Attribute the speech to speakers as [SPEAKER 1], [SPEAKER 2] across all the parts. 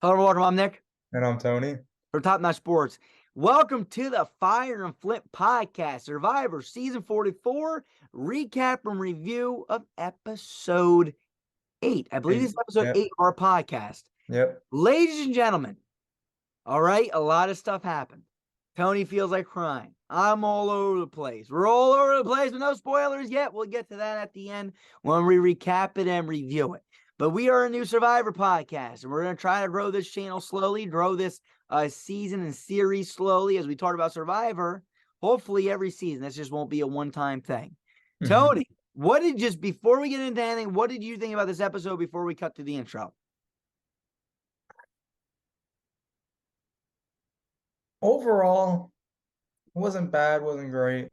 [SPEAKER 1] Hello, welcome. I'm Nick
[SPEAKER 2] And I'm Tony.
[SPEAKER 1] from Top Notch Sports. Welcome to the Fire and Flint podcast, Survivor Season 44, recap and review of episode 8. I believe this
[SPEAKER 2] Hey,
[SPEAKER 1] is episode 8
[SPEAKER 2] yep,
[SPEAKER 1] of our podcast.
[SPEAKER 2] yep.
[SPEAKER 1] Ladies and gentlemen, all right, a lot of stuff happened. Tony feels like crying. I'm all over the place. We're all over the place with no spoilers yet. We'll get to that at the end when we recap it and review it. But we are a new Survivor podcast, and we're going to try to grow this channel slowly, grow this season and series slowly as we talk about Survivor. Hopefully every season. This just won't be a one-time thing.
[SPEAKER 2] hmm
[SPEAKER 1] Tony, before we get into anything, what did you think about this episode before we cut to the intro?
[SPEAKER 2] Overall, it wasn't bad, wasn't great.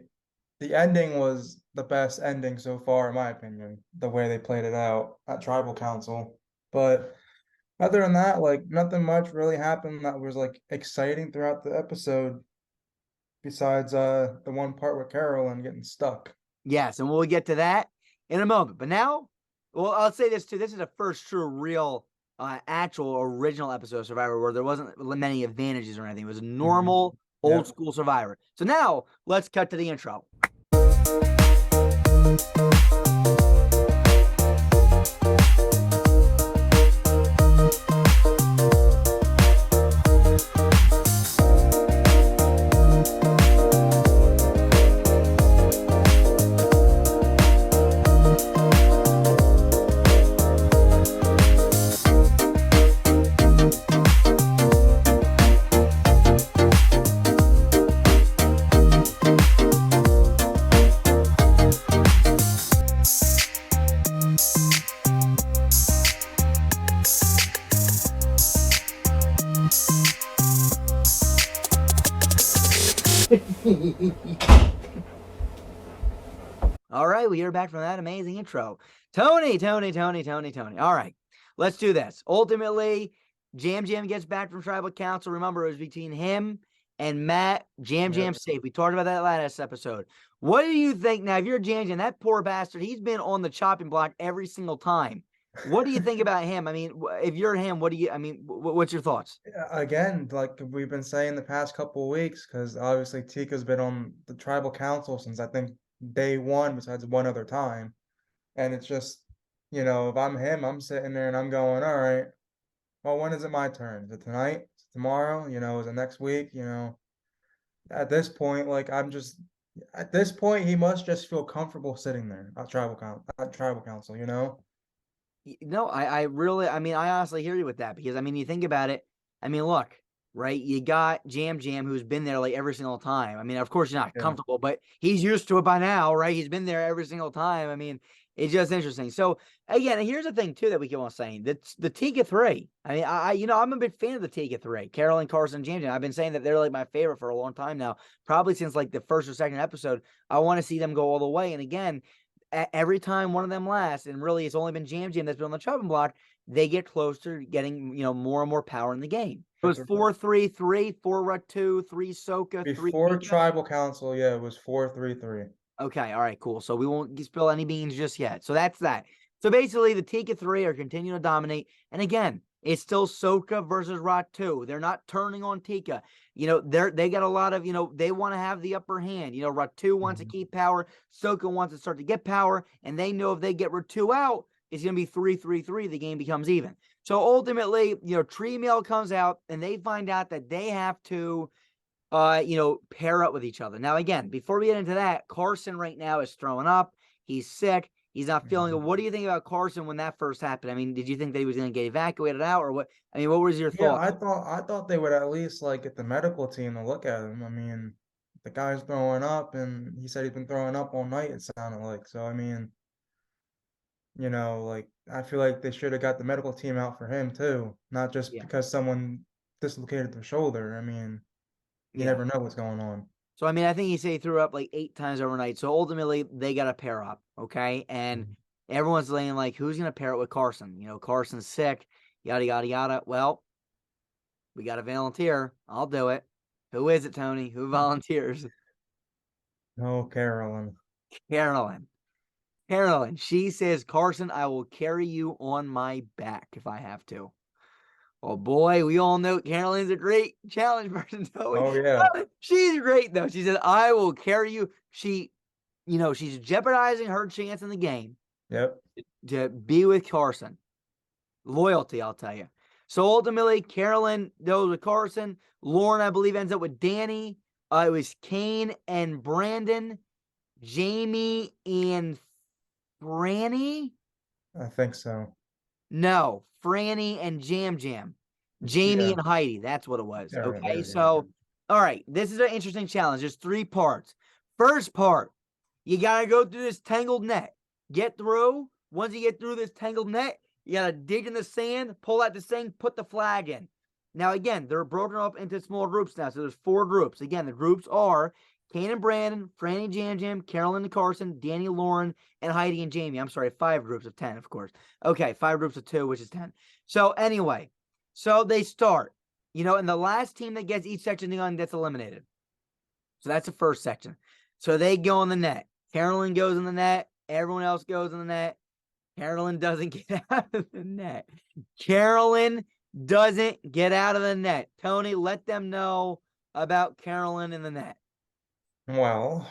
[SPEAKER 2] The ending was the best ending so far, in my opinion, the way they played it out at Tribal Council. But other than that, like nothing much really happened that was like exciting throughout the episode, besides the one part with Carolyn getting stuck.
[SPEAKER 1] Yes, and we'll get to that in a moment. But now, well, I'll say this too. This is the first true, real, actual, original episode of Survivor where there wasn't many advantages or anything. It was a normal, old
[SPEAKER 2] Yep.
[SPEAKER 1] school Survivor. So now, let's cut to the intro. All right, we are back from that amazing intro. Tony. All right, let's do this. Ultimately, Jam Jam gets back from Tribal Council. Remember, it was between him and Matt. Jam
[SPEAKER 2] Yep.
[SPEAKER 1] Jam's safe. We talked about that last episode. What do you think now? If you're Jam Jam, that poor bastard, he's been on the chopping block every single time. What do you think about him? I mean, if you're him, what's your thoughts?
[SPEAKER 2] Again, like we've been saying the past couple of weeks, because obviously Tika's been on the Tribal Council since I think day one, besides one other time. And it's just, if I'm him, I'm sitting there and I'm going, all right, well, when is it my turn? Is it tonight? Is it tomorrow? Is it next week? At this point, like at this point, he must just feel comfortable sitting there at Tribal Council.
[SPEAKER 1] No, I really, I honestly hear you with that because, you think about it. Look, right? You got Jam Jam who's been there like every single time. Of course, you're not
[SPEAKER 2] Yeah.
[SPEAKER 1] comfortable, but he's used to it by now, right? He's been there every single time. It's just interesting. So, again, here's the thing, too, that we keep on saying that's the Tika 3. I'm a big fan of the Tika 3, Carolyn, Carson, Jam Jam. I've been saying that they're like my favorite for a long time now, probably since like the first or second episode. I want to see them go all the way. And again, every time one of them lasts, and really it's only been Jam Jam that's been on the chopping block, they get closer to getting, more and more power in the game. It was 4-3-3, 4-2, 3 Soka, 3
[SPEAKER 2] Before
[SPEAKER 1] Tika.
[SPEAKER 2] Tribal Council, yeah, it was 4-3-3.
[SPEAKER 1] Okay, all right, cool. So we won't spill any beans just yet. So that's that. So basically, the Tika 3 are continuing to dominate. And again, it's still Soka versus Ratu. They're not turning on Tika. They got a lot of, they want to have the upper hand. Ratu wants to keep power. Soka wants to start to get power. And they know if they get Ratu out, it's going to be 3-3-3. The game becomes even. So ultimately, Tree Mail comes out and they find out that they have to pair up with each other. Now, again, before we get into that, Carson right now is throwing up. He's sick. He's not feeling good. What do you think about Carson when that first happened? Did you think that he was going to get evacuated out or what? What was your
[SPEAKER 2] Yeah,
[SPEAKER 1] thought?
[SPEAKER 2] I thought they would at least like get the medical team to look at him. The guy's throwing up, and he said he's been throwing up all night, it sounded like. So like I feel like they should have got the medical team out for him too, not just
[SPEAKER 1] Yeah.
[SPEAKER 2] because someone dislocated their shoulder. You
[SPEAKER 1] Yeah.
[SPEAKER 2] never know what's going on.
[SPEAKER 1] So, I think he said he threw up like 8 times overnight. So ultimately they got to pair up. Okay. And everyone's laying like, who's going to pair up with Carson? Carson's sick, yada, yada, yada. Well, we got a volunteer. I'll do it. Who is it, Tony? Who volunteers?
[SPEAKER 2] Oh, Carolyn.
[SPEAKER 1] Carolyn. Carolyn. She says, Carson, I will carry you on my back if I have to. Oh boy, we all know Carolyn's a great challenge person.
[SPEAKER 2] Oh yeah.
[SPEAKER 1] She's great though. She said, "I will carry you." She's jeopardizing her chance in the game
[SPEAKER 2] Yep.
[SPEAKER 1] to be with Carson. Loyalty, I'll tell you. So ultimately, Carolyn goes with Carson. Lauren, I believe, ends up with Danny. It was Kane and Brandon, Jamie and Franny.
[SPEAKER 2] I think so.
[SPEAKER 1] No, Franny and Jam Jam. Jamie
[SPEAKER 2] Yeah.
[SPEAKER 1] and Heidi. That's what it was. Okay.
[SPEAKER 2] There you
[SPEAKER 1] So, all right. This is an interesting challenge. There's 3 parts. First part, you got to go through this tangled net. Get through. Once you get through this tangled net, you got to dig in the sand, pull out the sand, put the flag in. Now, again, they're broken up into small groups now. So there's 4 groups. Again, the groups are Kane and Brandon, Franny Jam Jam, Carolyn and Carson, Danny Lauren, and Heidi and Jamie. I'm sorry, 5 groups of 10, of course. Okay, 5 groups of 2, which is 10. So anyway, so they start, and the last team that gets each section done gets eliminated. So that's the first section. So they go in the net. Carolyn goes in the net. Everyone else goes in the net. Carolyn doesn't get out of the net. Carolyn doesn't get out of the net. Tony, let them know about Carolyn in the net.
[SPEAKER 2] Well,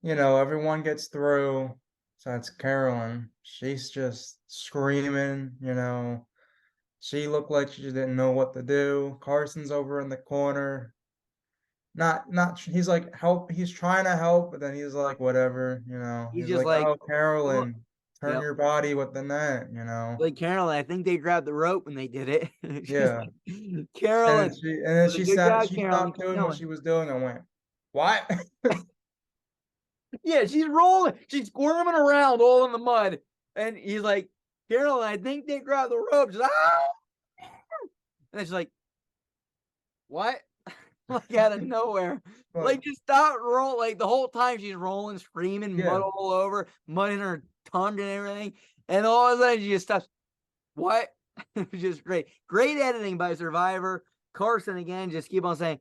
[SPEAKER 2] everyone gets through. So it's Carolyn. She's just screaming. She looked like she didn't know what to do. Carson's over in the corner. Not he's like help he's trying to help, but then he's like, whatever.
[SPEAKER 1] He's
[SPEAKER 2] He's
[SPEAKER 1] just
[SPEAKER 2] like,
[SPEAKER 1] like,
[SPEAKER 2] oh
[SPEAKER 1] look,
[SPEAKER 2] Carolyn, turn
[SPEAKER 1] yep.
[SPEAKER 2] your body with the net.
[SPEAKER 1] Like Carolyn, I think they grabbed the rope when they did it. She's
[SPEAKER 2] Yeah.
[SPEAKER 1] like,
[SPEAKER 2] And
[SPEAKER 1] Carolyn,
[SPEAKER 2] then
[SPEAKER 1] was a good job,
[SPEAKER 2] she
[SPEAKER 1] Carolyn.
[SPEAKER 2] stopped
[SPEAKER 1] Keep
[SPEAKER 2] doing what
[SPEAKER 1] going.
[SPEAKER 2] she was doing and went, what?
[SPEAKER 1] Yeah, she's rolling. She's squirming around all in the mud. And he's like, Carolyn, I think they grabbed the rope. She's like, ah! And then she's like, what? Like out of nowhere.
[SPEAKER 2] Like,
[SPEAKER 1] Like just stop roll. Like the whole time she's rolling, screaming, mud
[SPEAKER 2] yeah.
[SPEAKER 1] all over, mud in her tongue and everything. And all of a sudden she just stops. What? It was just great. Great editing by Survivor. Carson again, just keep on saying,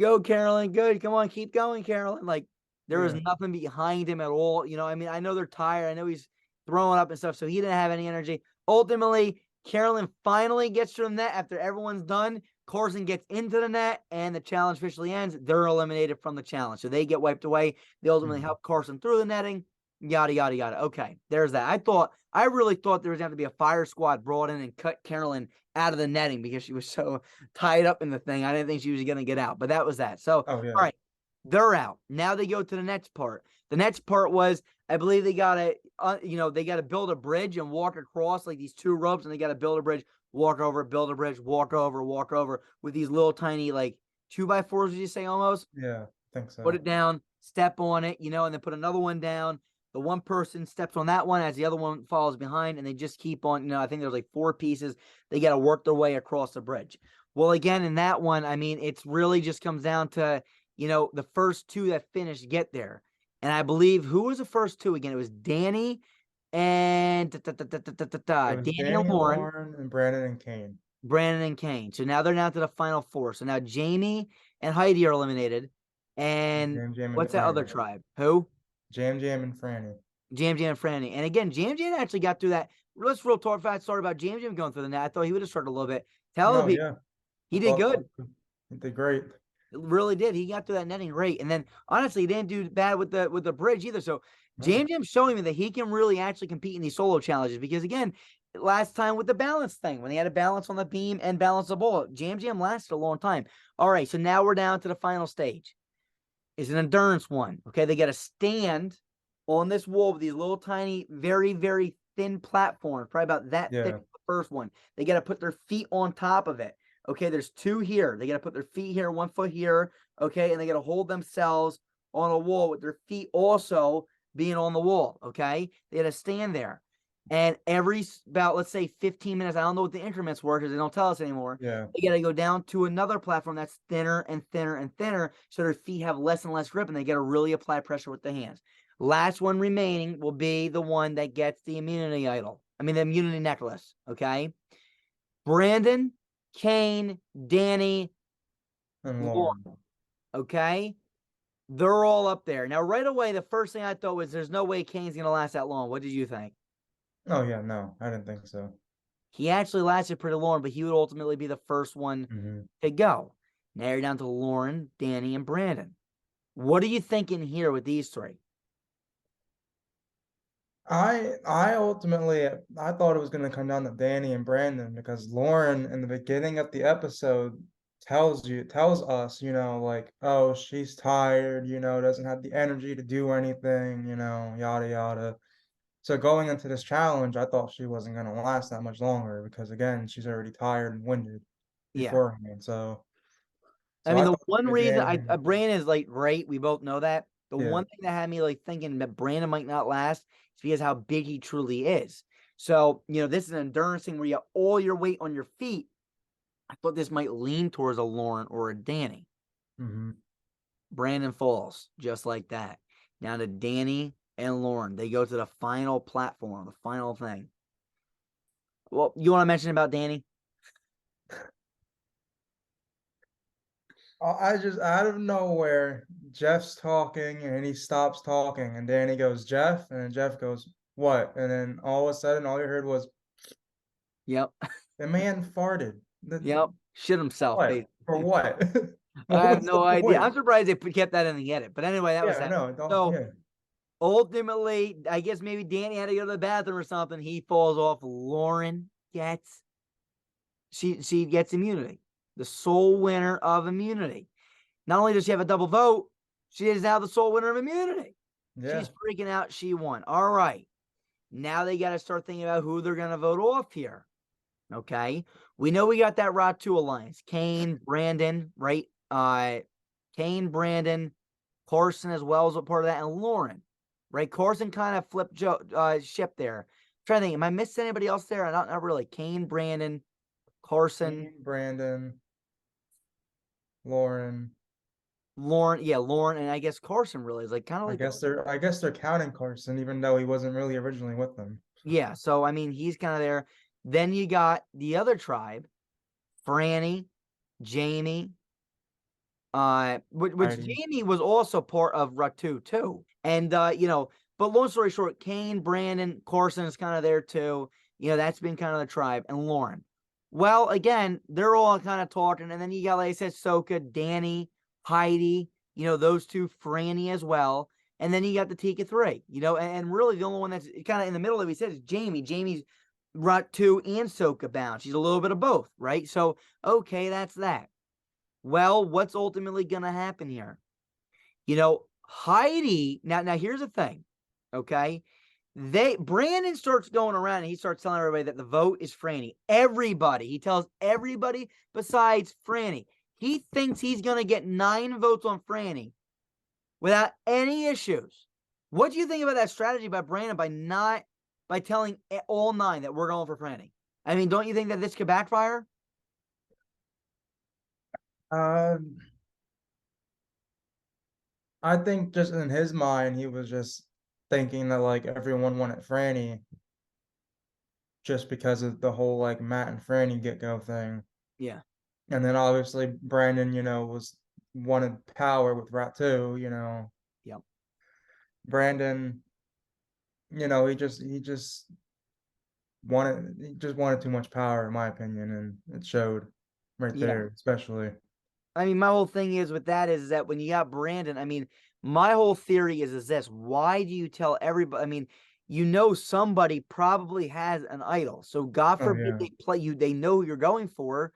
[SPEAKER 1] go, Carolyn. Good. Come on, keep going, Carolyn. Like there was
[SPEAKER 2] Yeah.
[SPEAKER 1] nothing behind him at all. I mean, I know they're tired. I know he's throwing up and stuff, so he didn't have any energy. Ultimately, Carolyn finally gets to the net after everyone's done. Carson gets into the net, and the challenge officially ends. They're eliminated from the challenge, so they get wiped away. They ultimately help Carson through the netting. Yada yada yada. Okay, there's that. I really thought there was going to have to be a fire squad brought in and cut Carolyn out of the netting because she was so tied up in the thing. I didn't think she was going to get out, but that was that. So,
[SPEAKER 2] Oh yeah.
[SPEAKER 1] all right, they're out. Now they go to the next part. The next part was, I believe they got to, they got to build a bridge and walk across like these 2 ropes, and they got to build a bridge, walk over, build a bridge, walk over with these little tiny like 2x4s. Would you say almost?
[SPEAKER 2] Yeah, I think
[SPEAKER 1] Put
[SPEAKER 2] so.
[SPEAKER 1] it down, step on it, and then put another one down. The one person steps on that one as the other one falls behind, and they just keep on. I think there's like 4 pieces. They got to work their way across the bridge. Well, again, in that one, I mean, it's really just comes down to, the first 2 that finish get there. And I believe who was the first 2 again? It was Danny and
[SPEAKER 2] It was
[SPEAKER 1] Danny and
[SPEAKER 2] Danny,
[SPEAKER 1] Lauren,
[SPEAKER 2] Lauren, and Brandon and Kane.
[SPEAKER 1] Brandon and Kane. So now they're down to the final 4. So now Jamie and Heidi are eliminated. And
[SPEAKER 2] Jam Jam and
[SPEAKER 1] what's that other
[SPEAKER 2] Franny.
[SPEAKER 1] tribe? Who?
[SPEAKER 2] Jam Jam and Franny.
[SPEAKER 1] Jam Jam and Franny. And again, Jam Jam actually got through that. Let's real talk fast start about Jam Jam going through the net. I thought he would have started a little bit. Tell the
[SPEAKER 2] No,
[SPEAKER 1] people
[SPEAKER 2] yeah. I
[SPEAKER 1] he did
[SPEAKER 2] thought
[SPEAKER 1] good.
[SPEAKER 2] so too. He did great.
[SPEAKER 1] It really did. He got through that netting great. And then honestly, he didn't do bad with the bridge either. So
[SPEAKER 2] No.
[SPEAKER 1] Jam Jam's showing me that he can really actually compete in these solo challenges because again, last time with the balance thing, when he had a balance on the beam and balance the ball, Jam Jam lasted a long time. All right, so now we're down to the final stage. It's an endurance one. Okay, they got to stand on this wall with these little tiny, very, very thin platforms, probably about that thick.
[SPEAKER 2] Yeah.
[SPEAKER 1] The first one, they got to put their feet on top of it. Okay, there's 2 here. They got to put their feet here, 1 foot here. Okay, and they got to hold themselves on a wall with their feet also being on the wall. Okay, they got to stand there. And every about, let's say 15 minutes, I don't know what the increments were because they don't tell us anymore.
[SPEAKER 2] Yeah.
[SPEAKER 1] They got to go down to another platform that's thinner and thinner and thinner so their feet have less and less grip and they got to really apply pressure with the hands. Last one remaining will be the one that gets the immunity idol. I mean, the immunity necklace. Okay. Brandon, Kane, Danny,
[SPEAKER 2] And
[SPEAKER 1] Lauren.
[SPEAKER 2] Lauren.
[SPEAKER 1] Okay. They're all up there. Now, right away, the first thing I thought was there's no way Kane's going to last that long. What did you think?
[SPEAKER 2] Oh yeah, no, I didn't think so.
[SPEAKER 1] He actually lasted pretty long, but he would ultimately be the first one to go. Now you're down to Lauren, Danny, and Brandon. What are you thinking here with these three?
[SPEAKER 2] I ultimately I thought it was gonna come down to Danny and Brandon because Lauren in the beginning of the episode tells us, like, oh, she's tired, doesn't have the energy to do anything, yada yada. So going into this challenge, I thought she wasn't gonna last that much longer because again, she's already tired and winded
[SPEAKER 1] Yeah.
[SPEAKER 2] beforehand. So
[SPEAKER 1] I
[SPEAKER 2] so
[SPEAKER 1] mean,
[SPEAKER 2] I
[SPEAKER 1] the
[SPEAKER 2] thought
[SPEAKER 1] one
[SPEAKER 2] maybe
[SPEAKER 1] reason
[SPEAKER 2] Danny.
[SPEAKER 1] Brandon is like great, we both know that. The
[SPEAKER 2] Yeah.
[SPEAKER 1] one thing that had me like thinking that Brandon might not last is because how big he truly is. So, this is an endurance thing where you have all your weight on your feet. I thought this might lean towards a Lauren or a Danny.
[SPEAKER 2] Hmm.
[SPEAKER 1] Brandon falls just like that. Down to Danny and Lauren. They go to the final platform, the final thing. Well, you want to mention about Danny?
[SPEAKER 2] I just out of nowhere, Jeff's talking and he stops talking, and Danny goes, Jeff, and then Jeff goes, what? And then all of a sudden, all you heard was
[SPEAKER 1] Yep.
[SPEAKER 2] the man farted.
[SPEAKER 1] Yep. Shit himself,
[SPEAKER 2] What? For
[SPEAKER 1] basically.
[SPEAKER 2] what? What
[SPEAKER 1] I have
[SPEAKER 2] was the
[SPEAKER 1] no idea. I'm
[SPEAKER 2] point?
[SPEAKER 1] surprised they kept that in the edit. But anyway, that was
[SPEAKER 2] Yeah,
[SPEAKER 1] that.
[SPEAKER 2] no, don't.
[SPEAKER 1] So
[SPEAKER 2] Yeah,
[SPEAKER 1] ultimately, I guess maybe Danny had to go to the bathroom or something. He falls off. Lauren gets she gets immunity. The sole winner of immunity. Not only does she have a double vote, she is now the sole winner of immunity.
[SPEAKER 2] yeah.
[SPEAKER 1] She's freaking out. She won. All right. Now they got to start thinking about who they're going to vote off here. Okay. We know we got that Rot 2 alliance. Kane, Brandon, right? Kane, Brandon, Carson as well as a part of that, and Lauren, right? Carson kind of flipped ship there. I'm trying to think, am I missing anybody else there? Not really. Kane, Brandon, Carson,
[SPEAKER 2] Dean, Brandon, Lauren.
[SPEAKER 1] Lauren. Yeah, Lauren, and I guess Carson really is like kind of like the
[SPEAKER 2] I guess they're counting Carson, even though he wasn't really originally with them.
[SPEAKER 1] yeah. So I mean, he's kind of there. Then you got the other tribe, Franny, Jamie, which
[SPEAKER 2] Heidi.
[SPEAKER 1] Jamie was also part of Ratu too. And but long story short, Kane, Brandon, Carson is kind of there too. That's been kind of the tribe, and Lauren. Well, again, they're all kind of talking, and then you got, like I said, Soka, Danny, Heidi, those two, Franny as well. And then you got the Tika 3, and really the only one that's kind of in the middle of it, he says, is Jamie. Jamie's Ratu and Soka bound. She's a little bit of both, right? So, okay, that's that. Well, what's ultimately going to happen here? Heidi, now here's the thing, okay? Brandon starts going around and he starts telling everybody that the vote is Franny. Everybody. He tells everybody besides Franny. He thinks he's going to get 9 votes on Franny without any issues. What do you think about that strategy by Brandon by telling all 9 that we're going for Franny? I mean, don't you think that this could backfire?
[SPEAKER 2] Um, I think just in his mind, he was just thinking that like everyone wanted Franny just because of the whole like Matt and Franny get go thing.
[SPEAKER 1] Yeah.
[SPEAKER 2] And then obviously Brandon, was wanted power with Rat 2,
[SPEAKER 1] Yep.
[SPEAKER 2] Brandon, he just wanted too much power in my opinion, and it showed right
[SPEAKER 1] Yeah.
[SPEAKER 2] there, especially.
[SPEAKER 1] I mean, my whole thing is with that is that when you got Brandon, I mean, my whole theory is this: why do you tell everybody? I mean, somebody probably has an idol, so God
[SPEAKER 2] Oh
[SPEAKER 1] forbid
[SPEAKER 2] yeah.
[SPEAKER 1] they play you. They know who you're going for.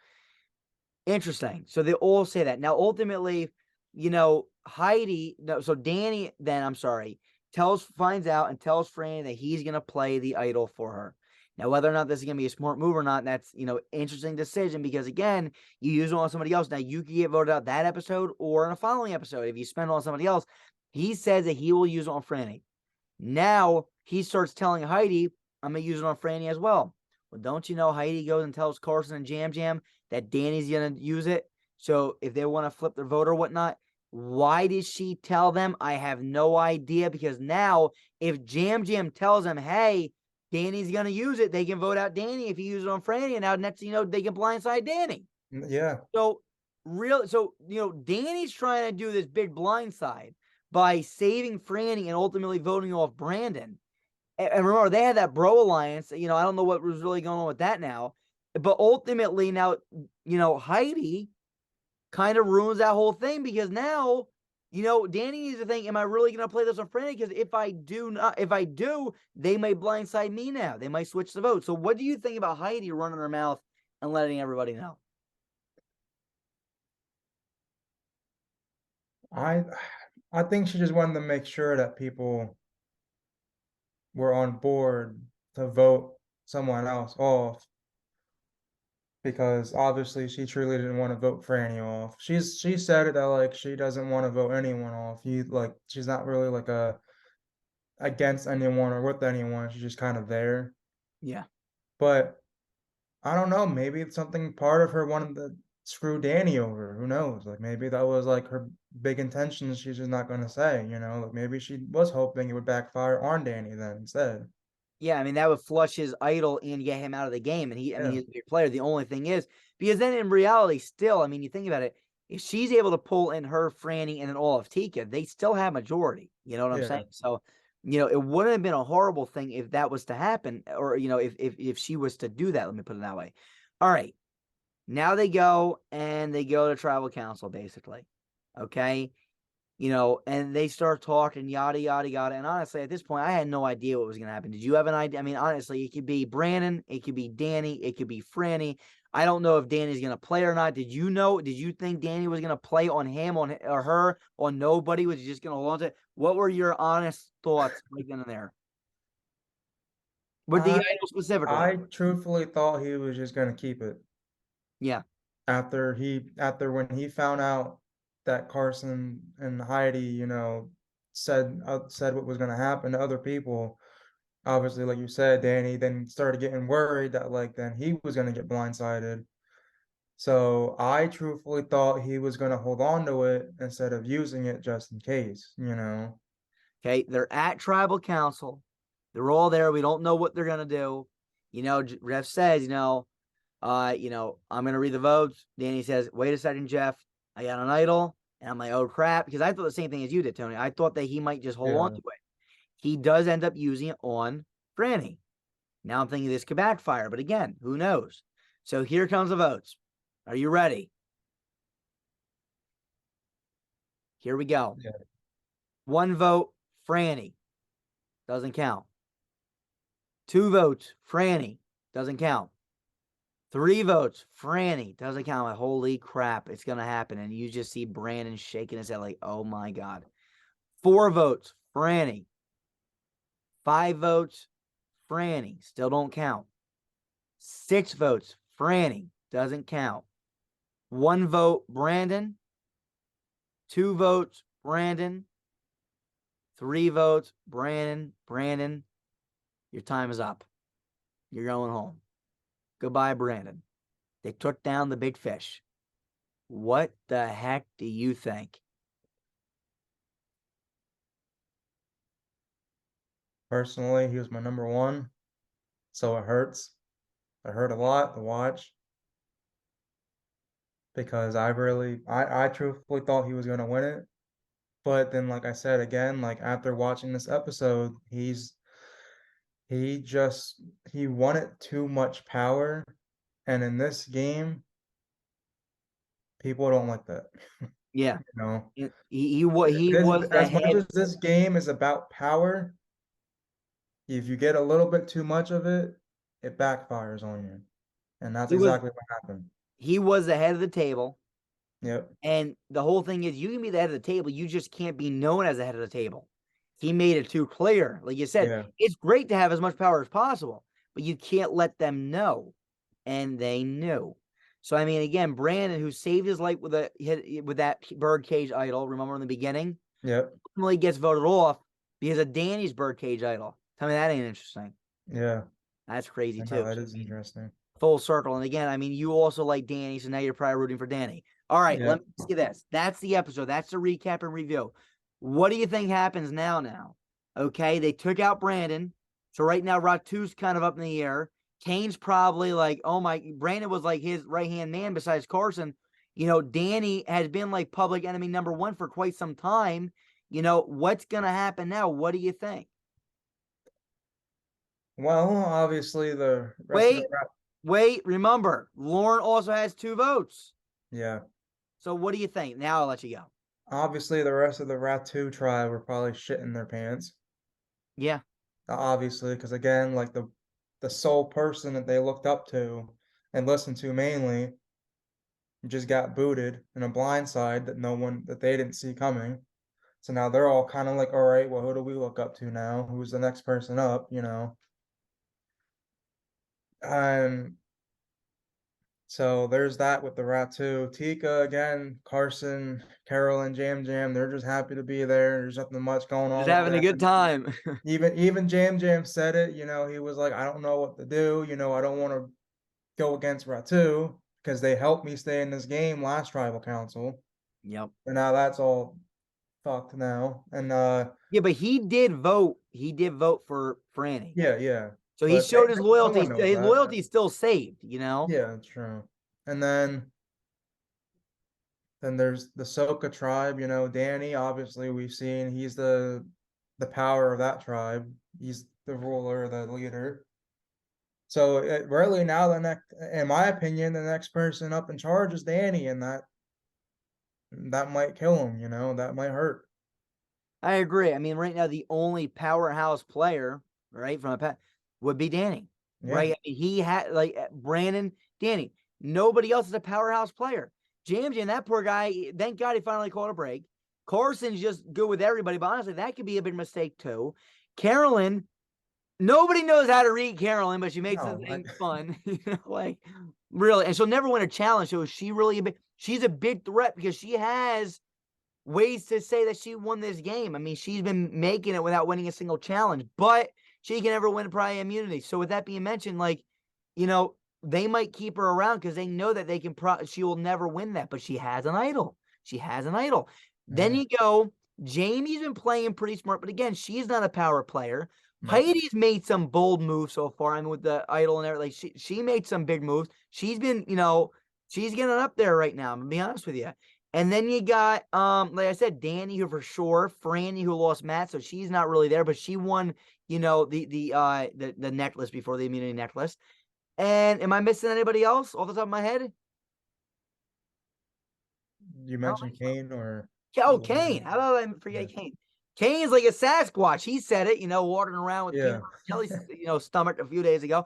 [SPEAKER 1] Interesting. So they all say that. Now, ultimately, Heidi. No, so Danny. Then I'm sorry. Finds out and tells Franny that he's gonna play the idol for her. Now, whether or not this is gonna be a smart move or not, that's interesting decision because again, you use it on somebody else. Now you could get voted out that episode or in a following episode. If you spend it on somebody else, he says that he will use it on Franny. Now he starts telling Heidi, I'm gonna use it on Franny as well. Well, don't you know Heidi goes and tells Carson and Jam Jam that Danny's gonna use it. So if they want to flip their vote or whatnot, why did she tell them? I have no idea because now if Jam Jam tells them, hey, Danny's gonna use it, they can vote out Danny if he uses it on Franny, and now next they can blindside Danny.
[SPEAKER 2] Yeah.
[SPEAKER 1] So Danny's trying to do this big blindside by saving Franny and ultimately voting off Brandon. And remember, they had that bro alliance. You know, I don't know what was really going on with that now. But ultimately, now, you know, Heidi kind of ruins that whole thing because now, you know, Danny needs to think, am I really going to play this on Friday? Because if I do not, if I do, they may blindside me now. They might switch the vote. So what do you think about Heidi running her mouth and letting everybody know?
[SPEAKER 2] I I think she just wanted to make sure that people were on board to vote someone else off because obviously she truly didn't want to vote Franny off. She said it that like she doesn't want to vote anyone off. Like she's not really like a against anyone or with anyone. She's just kind of there.
[SPEAKER 1] Yeah.
[SPEAKER 2] But I don't know. Maybe it's something part of her wanting to screw Danny over. Who knows? Like maybe that was like her big intention. She's just not gonna say. You know, like maybe she was hoping it would backfire on Danny then instead.
[SPEAKER 1] Yeah, I mean that would flush his idol and get him out of the game. And I mean,
[SPEAKER 2] Yeah,
[SPEAKER 1] he's a big player. The only thing is, because then in reality, still, I mean, you think about it, if she's able to pull in her, Franny, and then all of Tika, they still have majority. You know what I'm saying?
[SPEAKER 2] yeah.
[SPEAKER 1] So, you know, it wouldn't have been a horrible thing if that was to happen, or you know, if she was to do that. Let me put it that way. All right, now they go and they go to tribal council, basically. Okay, you know, and they start talking yada yada yada. And honestly, at this point, I had no idea what was going to happen. Did you have an idea? I mean, honestly, it could be Brandon, it could be Danny, it could be Franny. I don't know if Danny's going to play or not. Did you know? Did you think Danny was going to play on him, on or her, on nobody? Was he just going to hold on to it? What were your honest thoughts right then and there with the
[SPEAKER 2] I
[SPEAKER 1] idol specifically?
[SPEAKER 2] I truthfully thought he was just gonna keep it
[SPEAKER 1] Yeah.
[SPEAKER 2] after when he found out that Carson and Heidi, you know, said what was gonna happen to other people. Obviously, like you said, Danny then started getting worried that like then he was gonna get blindsided. So I truthfully thought he was gonna hold on to it instead of using it just in case, you know.
[SPEAKER 1] Okay. They're at tribal council. They're all there. We don't know what they're going to do. You know, Ref says, you know, I'm gonna read the votes. Danny says, "Wait a second, Jeff. I got an idol." And I'm like, "Oh crap!" Because I thought the same thing as you did, Tony. I thought that he might just hold on
[SPEAKER 2] Yeah.
[SPEAKER 1] to it. He does end up using it on Franny. Now I'm thinking this could backfire, but again, who knows? So here comes the votes. Are you ready? Here we go.
[SPEAKER 2] Yeah.
[SPEAKER 1] One vote, Franny. Doesn't count. Two votes, Franny. Doesn't count. Three votes, Franny. Doesn't count. I'm like, holy crap, it's going to happen. And you just see Brandon shaking his head like, oh my God. Four votes, Franny. Five votes, Franny. Still don't count. Six votes, Franny. Doesn't count. One vote, Brandon. Two votes, Brandon. Three votes, Brandon. Brandon, your time is up. You're going home. Goodbye, Brandon. They took down the big fish. What the heck do you think?
[SPEAKER 2] Personally, he was my number one, so it hurts. It hurt a lot to watch because I truthfully thought he was gonna win it. But then, like I said again, like after watching this episode, he just he wanted too much power, and in this game, people don't like that.
[SPEAKER 1] Yeah.
[SPEAKER 2] You know,
[SPEAKER 1] He was the
[SPEAKER 2] as much
[SPEAKER 1] head.
[SPEAKER 2] as this game is about power, if you get a little bit too much of it, it backfires on you, and that's
[SPEAKER 1] He was
[SPEAKER 2] exactly what happened.
[SPEAKER 1] he was the head of the table.
[SPEAKER 2] Yep.
[SPEAKER 1] And the whole thing is you can be the head of the table, you just can't be known as the head of the table. He made it too clear. Like you said,
[SPEAKER 2] Yeah.
[SPEAKER 1] it's great to have as much power as possible, but you can't let them know. And they knew. So I mean, again, Brandon, who saved his life with that birdcage idol, remember in the beginning,
[SPEAKER 2] Yep.
[SPEAKER 1] ultimately gets voted off because of Danny's birdcage idol. Tell me that ain't interesting.
[SPEAKER 2] Yeah.
[SPEAKER 1] That's crazy
[SPEAKER 2] I know
[SPEAKER 1] too.
[SPEAKER 2] that
[SPEAKER 1] So,
[SPEAKER 2] is
[SPEAKER 1] I mean,
[SPEAKER 2] interesting.
[SPEAKER 1] full circle. And again, I mean, you also like Danny, so now you're probably rooting for Danny. All right, let
[SPEAKER 2] Yep.
[SPEAKER 1] me ask you this. That's the episode. That's the recap and review. What do you think happens now? Okay, they took out Brandon. So right now, Ratu's kind of up in the air. Kane's probably like, oh my, Brandon was like his right-hand man besides Carson. You know, Danny has been like public enemy number one for quite some time. You know, what's going to happen now? What do you think?
[SPEAKER 2] Well, obviously the rest of the
[SPEAKER 1] Wait,
[SPEAKER 2] rap.
[SPEAKER 1] wait, remember, Lauren also has 2 votes.
[SPEAKER 2] Yeah.
[SPEAKER 1] So what do you think? Now I'll let you go.
[SPEAKER 2] Obviously the rest of the Ratu tribe were probably shitting their pants.
[SPEAKER 1] Yeah.
[SPEAKER 2] Obviously, because again, like the sole person that they looked up to and listened to mainly just got booted in a blindside that they didn't see coming. So now they're all kind of like, all right, well, who do we look up to now? Who's the next person up, you know? And so there's that with the Ratu. Tika again, Carson, Carolyn, Jam Jam, they're just happy to be there. There's nothing much going
[SPEAKER 1] Just
[SPEAKER 2] on with
[SPEAKER 1] having a good
[SPEAKER 2] them.
[SPEAKER 1] time.
[SPEAKER 2] Even Jam Jam said it, he was like, I don't know what to do, I don't want to go against Ratu because they helped me stay in this game last tribal council.
[SPEAKER 1] Yep.
[SPEAKER 2] And now that's all fucked now. And
[SPEAKER 1] Yeah, but he did vote. He did vote for Franny.
[SPEAKER 2] yeah, yeah.
[SPEAKER 1] So he
[SPEAKER 2] But
[SPEAKER 1] showed his
[SPEAKER 2] no one
[SPEAKER 1] loyalty.
[SPEAKER 2] knows
[SPEAKER 1] His
[SPEAKER 2] that.
[SPEAKER 1] loyalty's still saved, you know?
[SPEAKER 2] Yeah, it's true. And then there's the Soka tribe, Danny, obviously we've seen he's the power of that tribe. He's the ruler, the leader. So really now the next, in my opinion, the next person up in charge is Danny, and that might kill him, that might hurt.
[SPEAKER 1] I agree. I mean, right now, the only powerhouse player, right, from a past would be Danny,
[SPEAKER 2] Yeah,
[SPEAKER 1] right? I mean, he had, like, Brandon, Danny. Nobody else is a powerhouse player. James and that poor guy, thank God he finally caught a break. Carson's just good with everybody, but honestly, that could be a big mistake, too. Carolyn, nobody knows how to read Carolyn, but she makes the
[SPEAKER 2] no,
[SPEAKER 1] thing fun, like, really. And she'll never win a challenge. So is she really she's a big threat because she has ways to say that she won this game. I mean, she's been making it without winning a single challenge, but she can never win probably immunity. So with that being mentioned, like, they might keep her around because they know that they can she will never win that, but she has an idol. She has an idol. Then
[SPEAKER 2] yeah,
[SPEAKER 1] you go, Jamie's been playing pretty smart, but again, she's not a power player.
[SPEAKER 2] no,
[SPEAKER 1] Heidi's made some bold moves so far. I mean, with the idol and everything, like she made some big moves. She's been, she's getting up there right now. I'm gonna be honest with you. And then you got, like I said, Danny, who for sure, Franny, who lost Matt, so she's not really there, but she won, the necklace before the immunity necklace. And am I missing anybody else off the top of my head?
[SPEAKER 2] you
[SPEAKER 1] I don't
[SPEAKER 2] mentioned
[SPEAKER 1] think so.
[SPEAKER 2] Kane or
[SPEAKER 1] Oh,
[SPEAKER 2] Lauren.
[SPEAKER 1] Kane. How did I
[SPEAKER 2] Yeah,
[SPEAKER 1] forget Kane? Kane's like a Sasquatch. He said it, wandering around with
[SPEAKER 2] yeah,
[SPEAKER 1] peanut jelly, stomach a few days ago.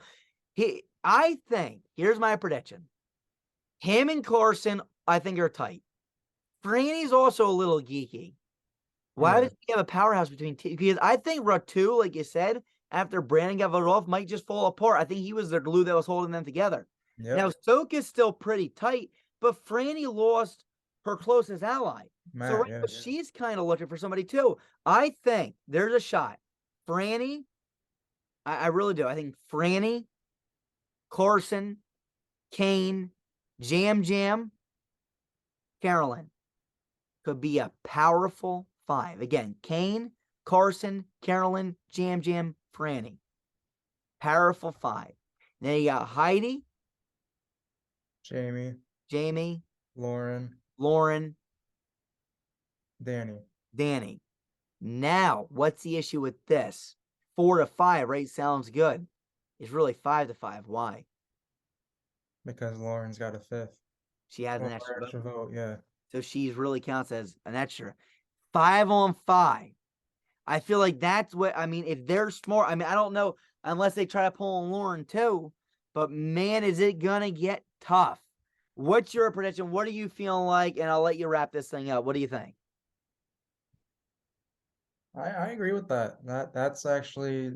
[SPEAKER 1] I think, here's my prediction. Him and Carson, I think, are tight. Franny's also a little geeky. Why
[SPEAKER 2] yeah,
[SPEAKER 1] does he have a powerhouse between because I think Ratu, like you said, after Brandon got voted off, might just fall apart. I think he was the glue that was holding them together. Now,
[SPEAKER 2] yep,
[SPEAKER 1] Soka's still pretty tight, but Franny lost her closest ally. So
[SPEAKER 2] Matt,
[SPEAKER 1] right
[SPEAKER 2] yeah,
[SPEAKER 1] now, she's kind of looking for somebody too. I think there's a shot. Franny, I really do. I think Franny, Carson, Kane, Jam Jam, Carolyn could be a powerful 5. Again, Kane, Carson, Carolyn, Jam Jam, Franny. Powerful 5. Then you got Heidi,
[SPEAKER 2] Jamie,
[SPEAKER 1] Jamie,
[SPEAKER 2] Lauren,
[SPEAKER 1] Lauren,
[SPEAKER 2] Danny,
[SPEAKER 1] Danny. Now, what's the issue with this? 4 to 5, right? Sounds good. It's really 5 to 5. Why?
[SPEAKER 2] because Lauren's got a fifth.
[SPEAKER 1] She has
[SPEAKER 2] One
[SPEAKER 1] an extra
[SPEAKER 2] more extra
[SPEAKER 1] vote.
[SPEAKER 2] vote, yeah.
[SPEAKER 1] So she's really counts as an extra. 5 on 5. I feel like that's what I mean. If they're smart, I mean, I don't know unless they try to pull on Lauren too. But man, is it gonna get tough? What's your prediction? What are you feeling like? And I'll let you wrap this thing up. What do you think?
[SPEAKER 2] I agree with that. That's actually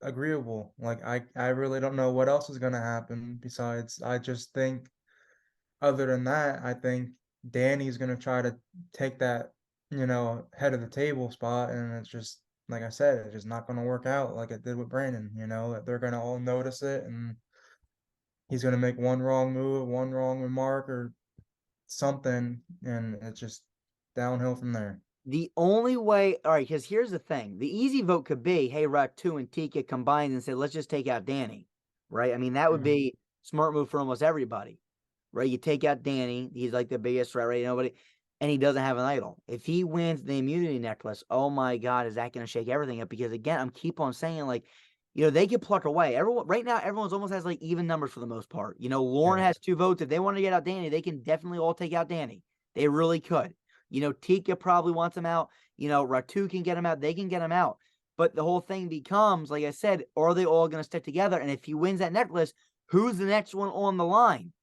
[SPEAKER 2] agreeable. Like I really don't know what else is gonna happen besides I just think other than that, I think Danny's gonna try to take that, head of the table spot, and it's just like I said, it's just not gonna work out like it did with Brandon, that they're gonna all notice it and he's gonna make one wrong move, one wrong remark or something, and it's just downhill from there.
[SPEAKER 1] The only way, all right, because here's the thing. The easy vote could be, hey, Ratu and Tika combined and say, let's just take out Danny. Right? I mean, that would
[SPEAKER 2] Mhm.
[SPEAKER 1] be smart move for almost everybody. Right? You take out Danny, he's like the biggest threat, right? Nobody, and he doesn't have an idol. If he wins the immunity necklace, oh my God, is that going to shake everything up? Because again, I'm keep on saying, like, they could pluck away. Everyone right now, everyone's almost has like even numbers for the most part. Lauren
[SPEAKER 2] Yeah.
[SPEAKER 1] has 2 votes. If they want to get out Danny, they can definitely all take out Danny. They really could. Tika probably wants him out. Ratu can get him out. They can get him out. But the whole thing becomes, like I said, are they all going to stick together? And if he wins that necklace, who's the next one on the line?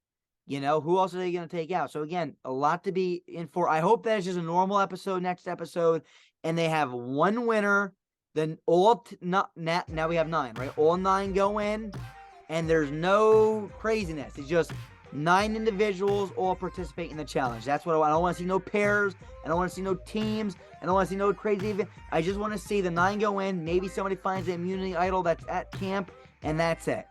[SPEAKER 1] Who else are they going to take out? So again, a lot to be in for. I hope that it's just a normal episode next episode, and they have one winner. Then now we have 9, right? All 9 go in, and there's no craziness. It's just 9 individuals all participate in the challenge. That's what I don't want to see. No pairs. I don't want to see no teams. I don't want to see no crazy event. I just want to see the 9 go in. Maybe somebody finds the immunity idol that's at camp, and that's it.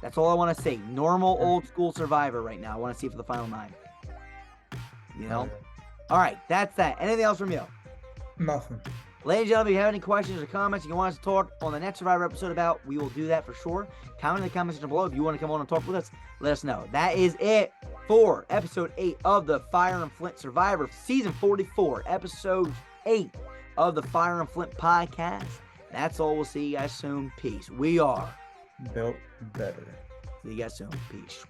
[SPEAKER 1] That's all I want to see. Normal old school Survivor right now. I want to see for the final 9. All right, that's that. Anything else from you?
[SPEAKER 2] Nothing.
[SPEAKER 1] Ladies and gentlemen, if you have any questions or comments you want us to talk on the next Survivor episode about, we will do that for sure. Comment in the comment section below. If you want to come on and talk with us, let us know. That is it for episode 8 of the Fire and Flint Survivor, season 44, episode 8 of the Fire and Flint podcast. That's all. We'll see you guys soon. Peace. We are
[SPEAKER 2] Built better.
[SPEAKER 1] See you guys soon. Peace.